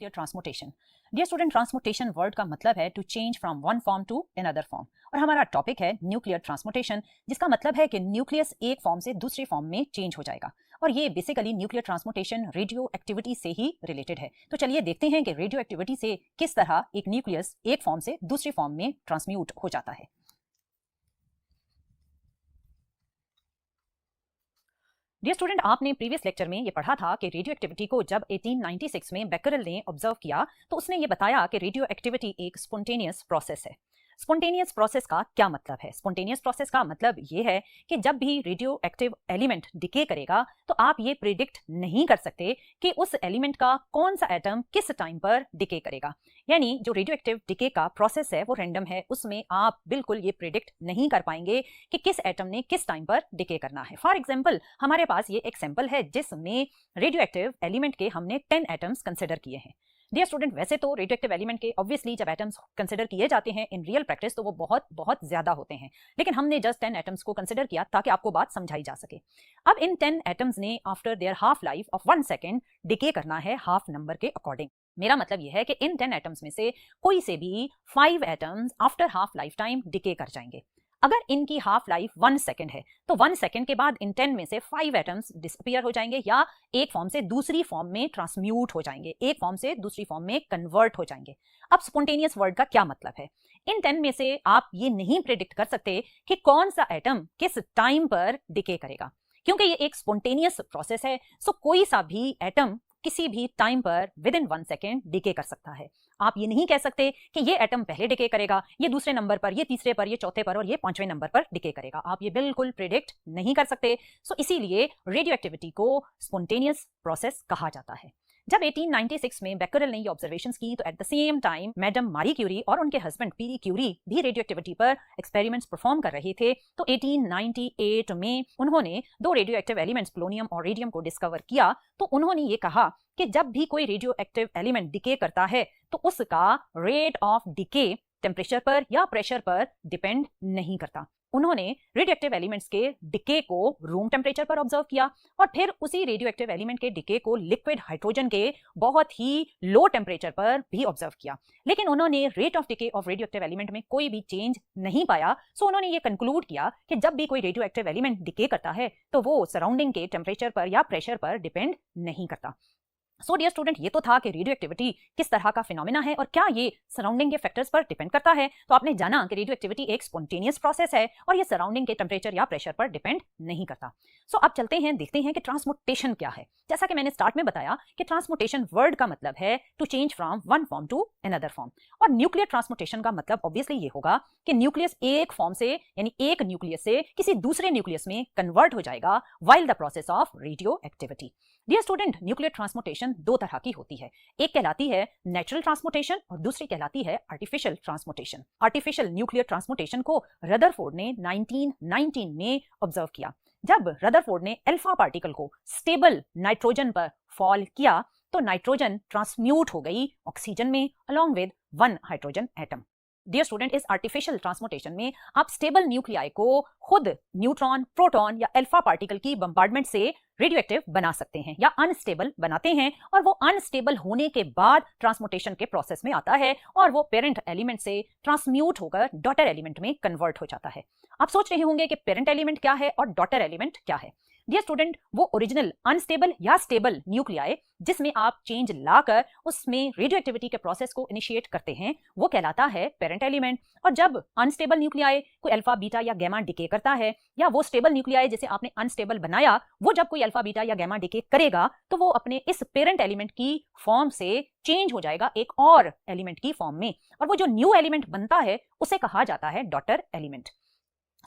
Nuclear transportation. Dear student, transportation word का मतलब है to change from one form to another form, और हमारा टॉपिक है न्यूक्लियर ट्रांसपोर्टेशन, जिसका मतलब है कि न्यूक्लियस एक फॉर्म से दूसरी फॉर्म में चेंज हो जाएगा। और ये basically nuclear transportation radio activity से ही रिलेटेड है। तो चलिए देखते हैं कि रेडियो एक्टिविटी से किस तरह एक न्यूक्लियस एक फॉर्म से दूसरी फॉर्म में ट्रांसम्यूट हो जाता है। डियर स्टूडेंट, आपने प्रीवियस लेक्चर में ये पढ़ा था कि रेडियो एक्टिविटी को जब 1896 में बेकरेल ने ऑब्जर्व किया तो उसने ये बताया कि रेडियो एक्टिविटी एक स्पॉन्टेनियस प्रोसेस है। स्पॉन्टेनियस प्रोसेस का क्या मतलब है? स्पॉन्टेनियस प्रोसेस का मतलब ये है कि जब भी रेडियो एक्टिव एलिमेंट डिके करेगा तो आप ये प्रिडिक्ट नहीं कर सकते कि उस एलिमेंट का कौन सा एटम किस टाइम पर डिके करेगा। यानी जो रेडियो एक्टिव डिके का प्रोसेस है वो रैंडम है, उसमें आप बिल्कुल ये प्रिडिक्ट नहीं कर पाएंगे कि किस एटम ने किस टाइम पर डिके करना है। फॉर एग्जाम्पल, हमारे पास ये एक सैंपल है जिसमें रेडियो एक्टिव एलिमेंट के हमने 10 एटम्स कंसिडर किए हैं। डियर स्टूडेंट, वैसे तो रेडियोएक्टिव एलिमेंट के ऑब्वियसली जब एटम्स कंसिडर किए जाते हैं इन रियल प्रैक्टिस तो वो बहुत बहुत ज्यादा होते हैं, लेकिन हमने जस्ट 10 एटम्स को कंसिडर किया ताकि आपको बात समझाई जा सके। अब इन 10 एटम्स ने after their half life of 1 second decay करना है हाफ नंबर के अकॉर्डिंग। मेरा मतलब यह है कि इन 10 एटम्स में से कोई से भी 5 atoms after half life time decay कर जाएंगे। अगर इनकी हाफ लाइफ 1 सेकेंड है तो 1 सेकेंड के बाद इन 10 में से 5 एटम्स डिसअपीयर हो जाएंगे या एक फॉर्म से दूसरी फॉर्म में ट्रांसम्यूट हो जाएंगे, एक फॉर्म से दूसरी फॉर्म में कन्वर्ट हो जाएंगे। अब स्पॉन्टेनियस वर्ड का क्या मतलब है? इन 10 में से आप ये नहीं प्रेडिक्ट कर सकते कि कौन सा एटम किस टाइम पर डिके करेगा, क्योंकि ये एक स्पॉन्टेनियस प्रोसेस है। सो कोई सा भी एटम किसी भी टाइम पर विद इन 1 सेकेंड डिके कर सकता है। आप ये नहीं कह सकते कि ये एटम पहले डिके करेगा, ये दूसरे नंबर पर, ये तीसरे पर, ये चौथे पर और ये 5वें नंबर पर डिके करेगा। आप ये बिल्कुल प्रिडिक्ट नहीं कर सकते। सो इसीलिए रेडियो एक्टिविटी को स्पॉन्टेनियस प्रोसेस कहा जाता है। जब 1896 में बेकरेल ने ये ऑब्जर्वेशंस की तो at the same time madam मारी क्यूरी और उनके हस्बैंड पीरी क्यूरी भी रेडियो एक्टिविटी पर एक्सपेरिमेंट्स परफॉर्म कर रहे थे। तो 1898 में उन्होंने 2 रेडियो एक्टिव एलिमेंट्स पोलोनियम और रेडियम को डिस्कवर किया। तो उन्होंने ये कहा कि जब भी कोई रेडियो एक्टिव एलिमेंट डिके करता है तो उसका रेट ऑफ डिके टेम्परेचर पर या प्रेशर पर डिपेंड नहीं करता। उन्होंने रेडियोएक्टिव एलिमेंट्स के डिके को रूम टेम्परेचर पर ऑब्जर्व किया और फिर उसी रेडियोएक्टिव एलिमेंट के डिके को लिक्विड हाइड्रोजन के बहुत ही लो टेम्परेचर पर भी ऑब्जर्व किया, लेकिन उन्होंने rate of decay of radioactive element में कोई भी चेंज नहीं पाया। सो उन्होंने ये कंक्लूड किया कि जब भी कोई रेडियोएक्टिव एलिमेंट डिके करता है तो वो सराउंडिंग के टेम्परेचर पर या प्रेशर पर डिपेंड नहीं करता। सो डियर स्टूडेंट, ये तो था कि रेडियो एक्टिविटी किस तरह का फिनोमेना है और क्या ये सराउंडिंग के फैक्टर्स पर डिपेंड करता है। तो आपने जाना कि रेडियो एक्टिविटी एक स्पॉन्टेनियस प्रोसेस है और ये सराउंडिंग के टेम्परेचर या प्रेशर पर डिपेंड नहीं करता। सो अब चलते हैं, देखते हैं कि ट्रांसमुटेशन क्या है। जैसा कि मैंने स्टार्ट में बताया कि ट्रांसमुटेशन वर्ड का मतलब है to change from one form to another form, और न्यूक्लियर ट्रांसमुटेशन का मतलब ऑब्वियसली ये होगा कि न्यूक्लियस एक फॉर्म से यानी एक न्यूक्लियस से किसी दूसरे न्यूक्लियस में कन्वर्ट हो जाएगा while the process of radio activity. Dear student, nuclear transmutation 2 तरह की होती है। एक कहलाती है नेचुरल ट्रांसमुटेशन और दूसरी कहलाती है आर्टिफिशियल ट्रांसमुटेशन। आर्टिफिशियल न्यूक्लियर ट्रांसमुटेशन को रदरफोर्ड ने 1919 में ऑब्जर्व किया। जब रदरफोर्ड ने अल्फा पार्टिकल को स्टेबल नाइट्रोजन पर फॉल किया तो नाइट्रोजन ट्रांसम्यूट हो गई ऑक्सीजन में along with 1 hydrogen atom. Dear student, इस आर्टिफिशियल ट्रांसमुटेशन में आप स्टेबल न्यूक्लियाई को खुद न्यूट्रॉन, प्रोटॉन या अल्फा पार्टिकल की बम्बार्डमेंट से रेडियोएक्टिव बना सकते हैं या अनस्टेबल बनाते हैं, और वो अनस्टेबल होने के बाद ट्रांसमुटेशन के प्रोसेस में आता है और वो पेरेंट एलिमेंट से ट्रांसम्यूट होकर डॉटर एलिमेंट में कन्वर्ट हो जाता है। आप सोच रहे होंगे कि पेरेंट एलिमेंट क्या है और डॉटर एलिमेंट क्या है। डियर स्टूडेंट, वो ओरिजिनल अनस्टेबल या स्टेबल न्यूक्लियाई जिसमें आप चेंज लाकर उसमें रेडियोएक्टिविटी के प्रोसेस को इनिशिएट करते हैं वो कहलाता है पेरेंट एलिमेंट। और जब अनस्टेबल न्यूक्लियाई कोई अल्फा, बीटा या गैमा डिके करता है, या वो स्टेबल न्यूक्लियाई जिसे आपने अनस्टेबल बनाया वो जब कोई अल्फा, बीटा या गैमा डिके करेगा तो वो अपने इस पेरेंट एलिमेंट की फॉर्म से चेंज हो जाएगा एक और एलिमेंट की फॉर्म में, और वो जो न्यू एलिमेंट बनता है उसे कहा जाता है daughter element.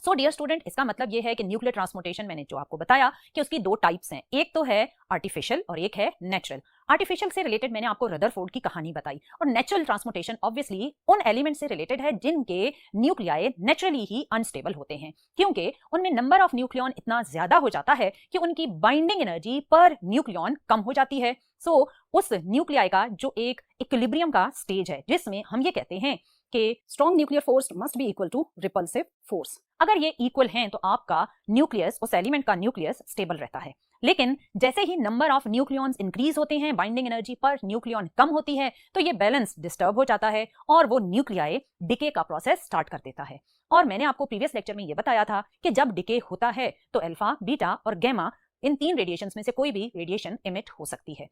So dear student, इसका मतलब यह है कि न्यूक्लियर ट्रांसमुटेशन मैंने जो आपको बताया कि उसकी 2 टाइप्स हैं, एक तो है आर्टिफिशियल और एक है नेचुरल। आर्टिफिशियल से रिलेटेड मैंने आपको रदरफोर्ड की कहानी बताई, और नेचुरल ट्रांसमुटेशन ऑब्वियसली उन एलिमेंट से रिलेटेड है जिनके न्यूक्लियाई नेचुरली ही अनस्टेबल होते हैं, क्योंकि उनमें नंबर ऑफ न्यूक्लियॉन इतना ज्यादा हो जाता है कि उनकी बाइंडिंग एनर्जी पर न्यूक्लियॉन कम हो जाती है। सो उस न्यूक्लियाई का जो एक इक्विलिब्रियम का स्टेज है जिसमें हम ये कहते हैं कि strong nuclear force must be equal to repulsive force. अगर ये इक्वल हैं तो आपका न्यूक्लियस, उस एलिमेंट का न्यूक्लियस स्टेबल रहता है। लेकिन जैसे ही नंबर ऑफ न्यूक्लियॉन्स इंक्रीज होते हैं, बाइंडिंग एनर्जी पर न्यूक्लियॉन कम होती है, तो ये बैलेंस डिस्टर्ब हो जाता है और वो न्यूक्लियाई डिके का प्रोसेस स्टार्ट कर देता है। और मैंने आपको प्रीवियस लेक्चर में ये बताया था कि जब डिके होता है तो अल्फा, बीटा और गैमा, इन 3 रेडिएशंस में से कोई भी रेडिएशन इमिट हो सकती है।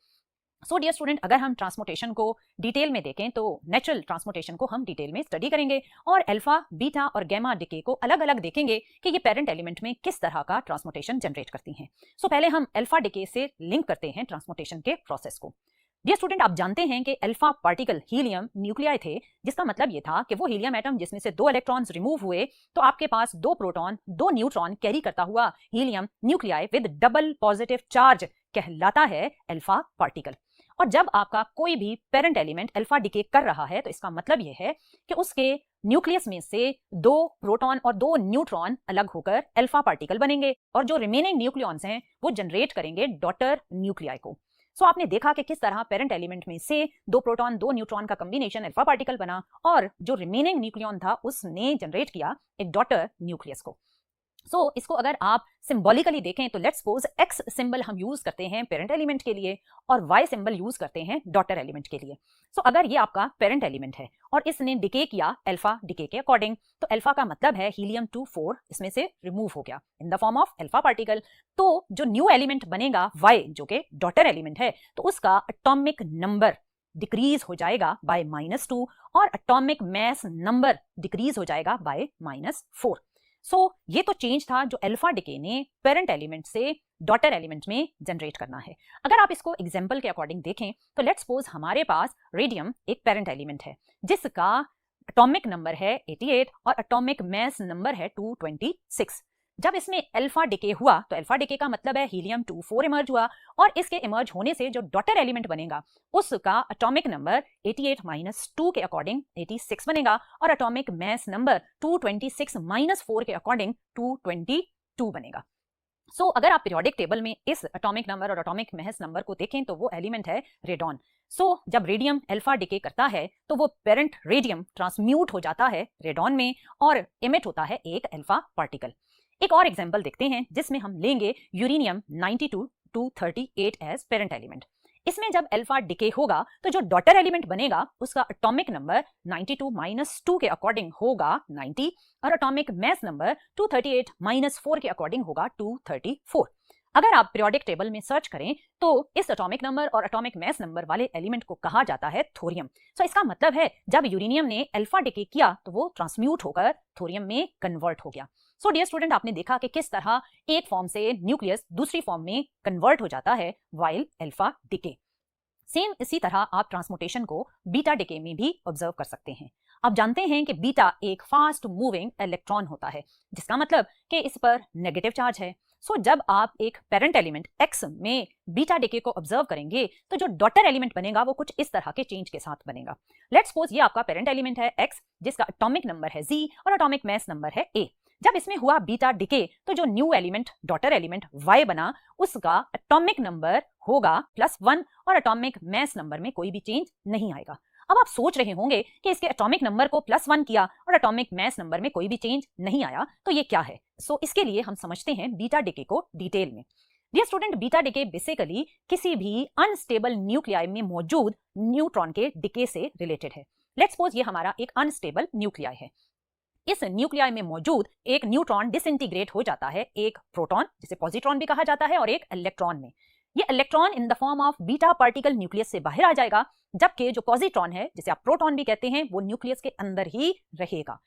सो डियर स्टूडेंट, अगर हम ट्रांसपोर्टेशन को डिटेल में देखें तो नेचुरल ट्रांसपोर्टेशन को हम डिटेल में स्टडी करेंगे और अल्फा, बीटा और गैमा डिके को अलग अलग देखेंगे कि ये पेरेंट एलिमेंट में किस तरह का ट्रांसपोर्टेशन जनरेट करती हैं। सो पहले हम अल्फा डिके से लिंक करते हैं ट्रांसपोर्टेशन के प्रोसेस को। डियर स्टूडेंट, आप जानते हैं कि अल्फा पार्टिकल हीलियम न्यूक्लियाई थे, जिसका मतलब ये था कि वो हीलियम एटम जिसमें से 2 इलेक्ट्रॉन्स रिमूव हुए तो आपके पास 2 प्रोटॉन 2 न्यूट्रॉन कैरी करता हुआ helium nuclei with double positive charge कहलाता है अल्फा पार्टिकल। और जब आपका कोई भी पेरेंट एलिमेंट अल्फा डिके कर रहा है तो इसका मतलब यह है कि उसके न्यूक्लियस में से 2 प्रोटॉन और 2 न्यूट्रॉन अलग होकर अल्फा पार्टिकल बनेंगे और जो रिमेनिंग न्यूक्लियॉन्स हैं वो जनरेट करेंगे डॉटर न्यूक्लियाई को। सो आपने देखा कि किस तरह पेरेंट एलिमेंट में से 2 प्रोटॉन 2 न्यूट्रॉन का कॉम्बिनेशन अल्फा पार्टिकल बना और जो रिमेनिंग न्यूक्लियॉन था उसने जनरेट किया एक डॉटर न्यूक्लियस को। इसको अगर आप सिंबॉलिकली देखें तो लेट्स सपोज एक्स सिंबल हम यूज करते हैं पेरेंट एलिमेंट के लिए और वाई सिंबल यूज करते हैं डॉटर एलिमेंट के लिए। अगर ये आपका पेरेंट एलिमेंट है और इसने डिके किया अल्फा डिके के अकॉर्डिंग, तो अल्फा का मतलब है हीलियम 2 इसमें से रिमूव हो गया इन the form of alpha particle. तो जो न्यू एलिमेंट बनेगा वाई, जो कि डॉटर एलिमेंट है, तो उसका एटॉमिक नंबर डिक्रीज हो जाएगा बाय -2 और एटॉमिक मास नंबर डिक्रीज हो जाएगा बाय -4। ये तो चेंज था जो अल्फा डिके ने पेरेंट एलिमेंट से डॉटर एलिमेंट में जनरेट करना है। अगर आप इसको एग्जांपल के अकॉर्डिंग देखें तो लेट्स सपोज हमारे पास रेडियम एक पेरेंट एलिमेंट है जिसका एटॉमिक नंबर है 88 और एटॉमिक मास नंबर है 226। जब इसमें अल्फा डिके हुआ तो अल्फा डिके का मतलब है हीलियम 24 इमर्ज हुआ और इसके इमर्ज होने से जो डॉटर एलिमेंट बनेगा उसका एटॉमिक नंबर 88 - 2 के अकॉर्डिंग 86 बनेगा और एटॉमिक मास नंबर 226 - 4 के अकॉर्डिंग 222 बनेगा। अगर आप पीरियोडिक टेबल में इस एटॉमिक नंबर और एटॉमिक मास नंबर को देखें तो वो एलिमेंट है रेडॉन। जब रेडियम अल्फा डिके करता है तो वो पेरेंट रेडियम ट्रांसम्यूट हो जाता है रेडॉन में और इमिट होता है एक अल्फा पार्टिकल। एक और एग्जांपल देखते हैं जिसमें हम लेंगे यूरेनियम 92-238 एज पेरेंट एलिमेंट। इसमें जब अल्फा डिके होगा तो जो डॉटर एलिमेंट बनेगा उसका एटॉमिक नंबर 92 - 2 के अकॉर्डिंग होगा 90 और एटॉमिक मास नंबर 238 - 4 के अकॉर्डिंग होगा 234। अगर आप पीरियोडिक टेबल में सर्च करें तो इस एटॉमिक नंबर और एटॉमिक मास नंबर वाले एलिमेंट को कहा जाता है थोरियम। इसका मतलब है जब यूरेनियम ने अल्फा डिके किया तो वो ट्रांसम्यूट होकर थोरियम में कन्वर्ट हो गया। डियर स्टूडेंट, आपने देखा कि किस तरह एक फॉर्म से न्यूक्लियस दूसरी फॉर्म में कन्वर्ट हो जाता है वाइल अल्फा डिके। सेम इसी तरह आप ट्रांसमुटेशन को बीटा डिके में भी ऑब्जर्व कर सकते हैं। आप जानते हैं कि बीटा एक फास्ट मूविंग इलेक्ट्रॉन होता है जिसका मतलब कि इस पर नेगेटिव चार्ज है। जब आप एक पेरेंट एलिमेंट एक्स में बीटा डिके को ऑब्जर्व करेंगे तो जो डॉटर एलिमेंट बनेगा वो कुछ इस तरह के चेंज के साथ बनेगा। लेट्स सपोज ये आपका पेरेंट एलिमेंट है एक्स जिसका एटॉमिक नंबर है जी और एटॉमिक मास नंबर है ए। जब इसमें हुआ बीटा डिके तो जो new element daughter element Y बना उसका एटॉमिक नंबर होगा +1 और एटॉमिक मास नंबर में कोई भी चेंज नहीं आएगा। अब आप सोच रहे होंगे कि इसके एटॉमिक नंबर को +1 किया और एटॉमिक मास नंबर में कोई भी चेंज नहीं आया तो ये क्या है। इसके लिए हम समझते हैं बीटा डिके को डिटेल में। Dear student, beta decay basically किसी भी अनस्टेबल न्यूक्लियाई में मौजूद न्यूट्रॉन के डिके से रिलेटेड है। लेट्स सपोज ये हमारा एक अनस्टेबल न्यूक्लियाई है। इस न्यूक्लियाई में मौजूद एक न्यूट्रॉन डिसइंटीग्रेट हो जाता है एक प्रोटॉन जिसे पॉजिट्रॉन भी कहा जाता है और एक इलेक्ट्रॉन में। ये electron in the form of beta particle nucleus से बाहर आ जाएगा जबकि जो पॉजिट्रॉन है जिसे आप प्रोटॉन भी कहते हैं वो न्यूक्लियस के अंदर ही रहेगा।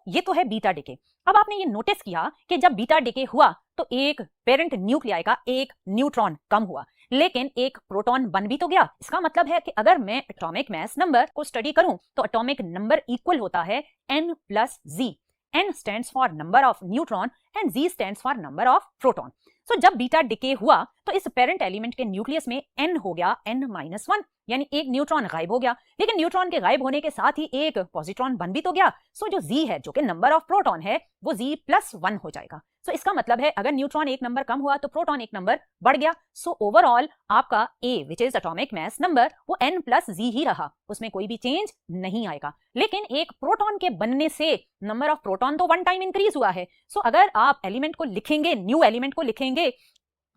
ये तो है बीटा डिके। अब आपने ये नोटिस किया कि जब बीटा डिके हुआ तो एक पेरेंट न्यूक्लियाई का एक न्यूट्रॉन कम हुआ लेकिन एक प्रोटॉन बन भी तो गया। इसका मतलब है कि अगर मैं एटॉमिक मास नंबर को स्टडी करूं तो एटॉमिक नंबर इक्वल होता है n + z। n stands for number of neutron and z stands for number of proton. जब बीटा डिके हुआ तो इस पेरेंट एलिमेंट के न्यूक्लियस में n हो गया n-1 यानी एक न्यूट्रॉन गायब हो गया लेकिन न्यूट्रॉन के गायब होने के साथ ही एक पॉजिट्रॉन बन भी तो गया। जो z है जो कि नंबर ऑफ प्रोटॉन है वो z +1 हो जाएगा। इसका मतलब है अगर न्यूट्रॉन एक नंबर कम हुआ तो प्रोटॉन एक नंबर बढ़ गया। ओवरऑल आपका a which is atomic mass number वो n + z ही रहा, उसमें कोई भी चेंज नहीं आएगा। लेकिन एक प्रोटॉन के बनने से नंबर ऑफ प्रोटॉन तो 1 टाइम इंक्रीज हुआ है। अगर आप एलिमेंट को लिखेंगे, न्यू एलिमेंट को लिखेंगे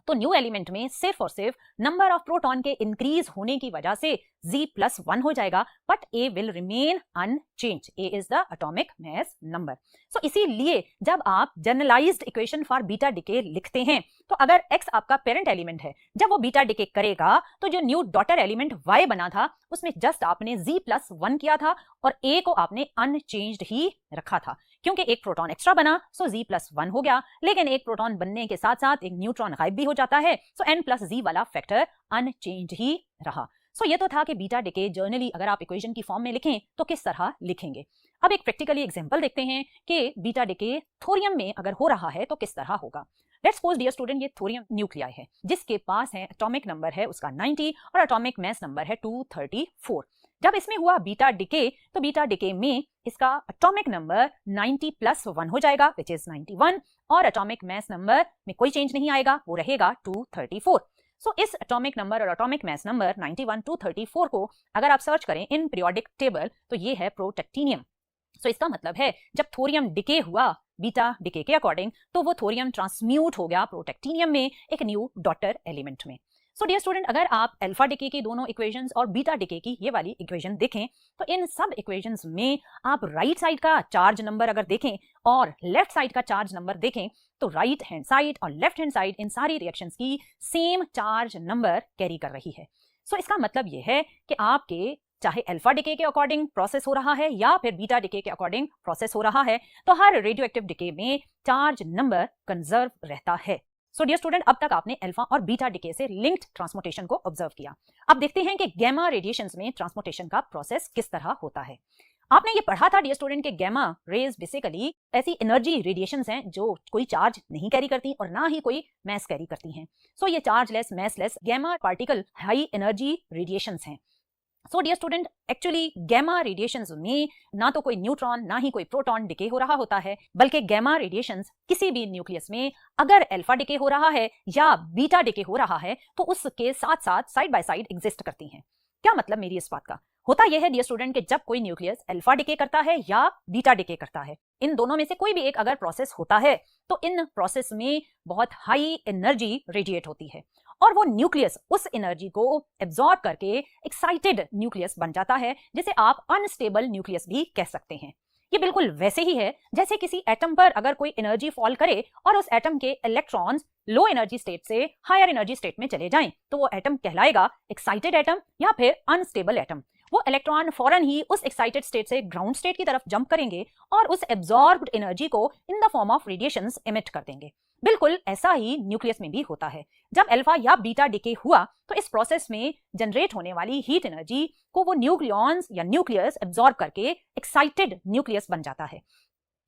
तो न्यू एलिमेंट में सिर्फ और सिर्फ नंबर ऑफ प्रोटॉन के इंक्रीज होने की वजह से Z+1 हो जाएगा, but A will remain unchange. A is the atomic mass number. So इसीलिए जब आप generalized equation for beta decay लिखते हैं तो अगर X आपका पेरेंट एलिमेंट है, जब वो बीटा डिके करेगा तो जो न्यू डॉटर एलिमेंट Y बना था उसमें जस्ट आपने Z+1 किया था और A को आपने अनचेंज्ड ही रखा था, क्योंकि एक प्रोटॉन एक्स्ट्रा बना सो Z+1 हो गया, लेकिन एक प्रोटॉन बनने के साथ साथ एक न्यूट्रॉन गायब भी हो जाता है, सो N+Z वाला फैक्टर अनचेंज्ड ही रहा। सो ये तो था कि बीटा डिके जर्नली अगर आप इक्वेशन की फॉर्म में लिखें तो किस तरह लिखेंगे। अब एक प्रैक्टिकली एग्जांपल देखते हैं कि बीटा डिके थोरियम में अगर हो रहा है तो किस तरह होगा। लेट्स सपोज डियर स्टूडेंट, ये थोरियम न्यूक्लियाई है जिसके पास है एटॉमिक नंबर है उसका 90 और एटॉमिक मास नंबर है 234। जब इसमें हुआ बीटा डिके तो बीटा डिके में इसका एटॉमिक नंबर 90+1 हो जाएगा विच इज 91 और एटॉमिक मास नंबर में कोई चेंज नहीं आएगा, वो रहेगा 234। सो इस एटॉमिक नंबर और एटॉमिक मास नंबर 91 234 को अगर आप सर्च करें इन पीरियोडिक टेबल तो ये है प्रोटैक्टिनियम। सो इसका मतलब है जब थोरियम डिके हुआ बीटा डिके के अकॉर्डिंग तो वो थोरियम ट्रांसम्यूट हो गया प्रोटैक्टिनियम में एक न्यू डॉटर एलिमेंट में। सो डियर स्टूडेंट, अगर आप अल्फा डिके की दोनों इक्वेशंस और बीटा डिके की ये वाली इक्वेशन देखें तो इन सब इक्वेशंस में आप राइट साइड का चार्ज नंबर अगर देखें और लेफ्ट साइड का चार्ज नंबर देखें तो राइट हैंड साइड और लेफ्ट हैंड साइड इन सारी रिएक्शंस की सेम चार्ज नंबर कैरी कर रही है। सो इसका मतलब ये है कि आपके चाहे अल्फा डिके के अकॉर्डिंग प्रोसेस हो रहा है या फिर बीटा डिके के अकॉर्डिंग प्रोसेस हो रहा है तो हर रेडियो एक्टिव डिके में चार्ज नंबर कंजर्व रहता है। सो डियर स्टूडेंट, अब तक आपने अल्फा और बीटा डिके से लिंक्ड ट्रांसपोर्टेशन को ऑब्जर्व किया। अब देखते हैं कि गैमा रेडिएशंस में ट्रांसपोर्टेशन का प्रोसेस किस तरह होता है। आपने ये पढ़ा था डियर स्टूडेंट कि गैमा रेज बेसिकली ऐसी एनर्जी रेडिएशंस हैं जो कोई चार्ज नहीं कैरी करती और ना ही कोई मास कैरी करती हैं। सो ये chargeless massless gamma particle high energy radiations हैं। So dear student, actually gamma radiations में ना तो कोई न्यूट्रॉन ना ही कोई प्रोटॉन डिके हो रहा होता है, बल्कि गैमा रेडिएशंस किसी भी न्यूक्लियस में अगर अल्फा डिके हो रहा है या बीटा डिके हो रहा है तो उसके साथ साथ साइड बाय साइड एग्जिस्ट करती हैं। क्या मतलब मेरी इस बात का? होता यह है डियर स्टूडेंट कि जब कोई न्यूक्लियस अल्फा डिके करता है या बीटा डिके करता है, इन दोनों में से कोई भी एक अगर प्रोसेस होता है तो इन प्रोसेस में बहुत हाई एनर्जी रेडिएट होती है और वो न्यूक्लियस उस एनर्जी को एब्जॉर्ब करके एक्साइटेड न्यूक्लियस बन जाता है, जिसे आप अनस्टेबल न्यूक्लियस भी कह सकते हैं। ये बिल्कुल वैसे ही है जैसे किसी एटम पर अगर कोई एनर्जी फॉल करे और उस एटम के इलेक्ट्रॉन्स लो एनर्जी स्टेट से हायर एनर्जी स्टेट में चले जाएं तो वो एटम कहलाएगा एक्साइटेड एटम या फिर अनस्टेबल एटम। वो इलेक्ट्रॉन फौरन ही उस एक्साइटेड स्टेट से ग्राउंड स्टेट की तरफ जंप करेंगे और उस एब्जॉर्ब्ड एनर्जी को इन the form of radiations emit कर देंगे। बिल्कुल ऐसा ही न्यूक्लियस में भी होता है। जब अल्फा या बीटा डिके हुआ तो इस प्रोसेस में जनरेट होने वाली हीट एनर्जी को वो न्यूक्लियॉन्स या न्यूक्लियस एब्जॉर्ब करके एक्साइटेड न्यूक्लियस बन जाता है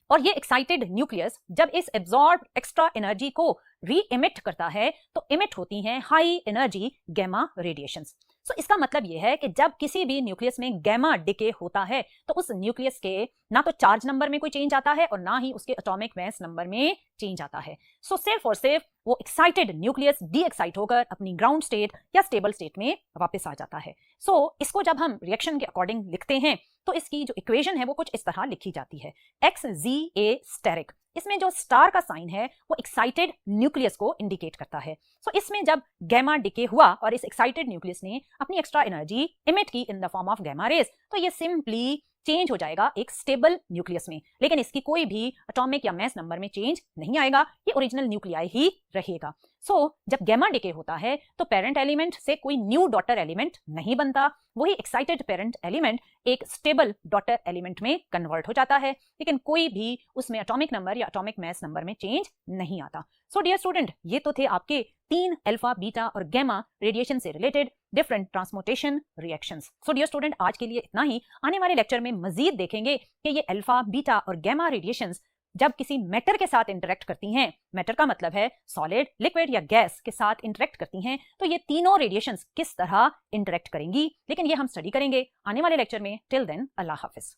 और ये एक्साइटेड न्यूक्लियस जब इस एब्जॉर्ब एक्स्ट्रा एनर्जी को री एमिट करता है तो एमिट होती हैं हाई एनर्जी गैमा रेडिएशंस। सो इसका मतलब यह है कि जब किसी भी न्यूक्लियस में गैमा डिके होता है तो उस न्यूक्लियस के ना तो चार्ज नंबर में कोई चेंज आता है और ना ही उसके एटॉमिक मास नंबर में चेंज आता है। सो सिर्फ और सिर्फ वो एक्साइटेड न्यूक्लियस डी एक्साइट होकर अपनी ग्राउंड स्टेट या स्टेबल स्टेट में वापस आ जाता है। सो इसको जब हम रिएक्शन के अकॉर्डिंग लिखते हैं तो इसकी जो इक्वेशन है वो कुछ इस तरह लिखी जाती है, XZA स्टेरिक। इसमें जो स्टार का साइन है वो एक्साइटेड न्यूक्लियस को इंडिकेट करता है। सो इसमें जब गैमा डिके हुआ और इस एक्साइटेड न्यूक्लियस ने अपनी एक्स्ट्रा एनर्जी इमिट की in the form of gamma rays तो ये सिंपली चेंज हो जाएगा एक स्टेबल न्यूक्लियस में, लेकिन इसकी कोई भी एटॉमिक या मास नंबर में चेंज नहीं आएगा, ये ओरिजिनल न्यूक्लियाई ही रहेगा। सो जब गैमा डिके होता है तो पेरेंट एलिमेंट से कोई न्यू डॉटर एलिमेंट नहीं बनता, वही एक्साइटेड पेरेंट एलिमेंट एक स्टेबल डॉटर एलिमेंट में कन्वर्ट हो जाता है, लेकिन कोई भी उसमें एटॉमिक नंबर या एटॉमिक मास नंबर में चेंज नहीं आता। सो डियर स्टूडेंट, ये तो थे आपके 3 अल्फा बीटा और गैमा रेडिएशन से related different transportation reactions. So dear student, आज के लिए इतना ही। आने वाले लेक्चर में मजीद देखेंगे कि ये अल्फा बीटा और गैमा रेडिएशंस जब किसी मैटर के साथ इंटरेक्ट करती हैं, मैटर का मतलब है सॉलिड, लिक्विड या गैस के साथ इंटरेक्ट करती हैं, तो ये तीनों रेडिएशंस किस तरह इंटरेक्ट करेंगी, लेकिन ये हम स्टडी करेंगे आने वाले लेक्चर में। टिल देन, अल्लाह हाफिज।